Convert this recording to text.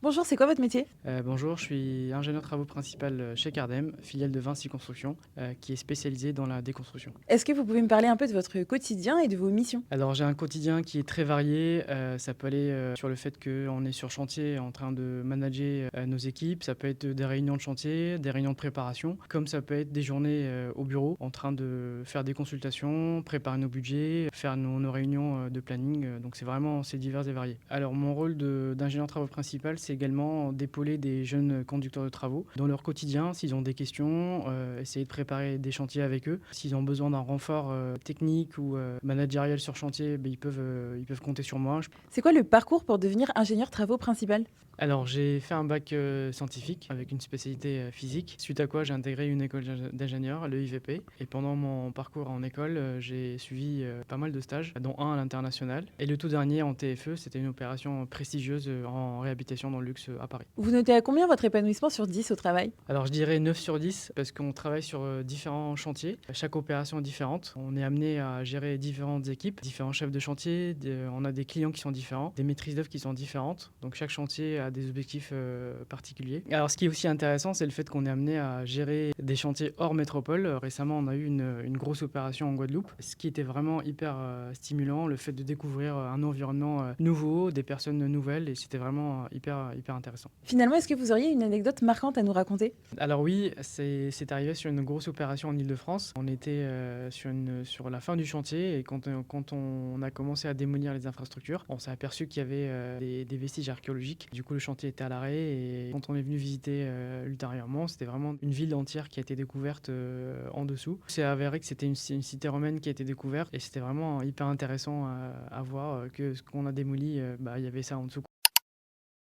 Bonjour, c'est quoi votre métier? Bonjour, je suis ingénieur travaux principal chez Cardem, filiale de Vinci Construction, qui est spécialisée dans la déconstruction. Est-ce que vous pouvez me parler un peu de votre quotidien et de vos missions? Alors j'ai un quotidien qui est très varié, ça peut aller sur le fait qu'on est sur chantier en train de manager nos équipes, ça peut être des réunions de chantier, des réunions de préparation, comme ça peut être des journées au bureau en train de faire des consultations, préparer nos budgets, faire nos réunions de planning, donc c'est divers et varié. Alors mon rôle d'ingénieur travaux principal, c'est également d'épauler des jeunes conducteurs de travaux dans leur quotidien, s'ils ont des questions, essayer de préparer des chantiers avec eux, s'ils ont besoin d'un renfort technique ou managériel sur chantier, ben, ils peuvent compter sur moi. C'est quoi le parcours pour devenir ingénieur travaux principal? Alors, j'ai fait un bac scientifique avec une spécialité physique, suite à quoi j'ai intégré une école d'ingénieur, le IVP. Et pendant mon parcours en école, j'ai suivi pas mal de stages, dont un à l'international. Et le tout dernier en TFE, c'était une opération prestigieuse en réhabilitation dans le luxe à Paris. Vous notez à combien votre épanouissement sur 10 au travail? Alors je dirais 9 sur 10 parce qu'on travaille sur différents chantiers. Chaque opération est différente. On est amené à gérer différentes équipes, différents chefs de chantier. On a des clients qui sont différents, des maîtrises d'œuvre qui sont différentes. Donc chaque chantier a des objectifs particuliers. Alors ce qui est aussi intéressant, c'est le fait qu'on est amené à gérer des chantiers hors métropole. Récemment, on a eu une grosse opération en Guadeloupe, ce qui était vraiment hyper stimulant, le fait de découvrir un environnement nouveau, des personnes nouvelles, et c'était vraiment hyper intéressant. Finalement, est-ce que vous auriez une anecdote marquante à nous raconter? Alors oui, c'est arrivé sur une grosse opération en Île-de-France. On était sur la fin du chantier et quand on a commencé à démolir les infrastructures, on s'est aperçu qu'il y avait des vestiges archéologiques. Du coup, le chantier était à l'arrêt et quand on est venu visiter ultérieurement, c'était vraiment une ville entière qui a été découverte en dessous. C'est avéré que c'était une cité romaine qui a été découverte et c'était vraiment hyper intéressant à voir que ce qu'on a démoli, il y avait ça en dessous.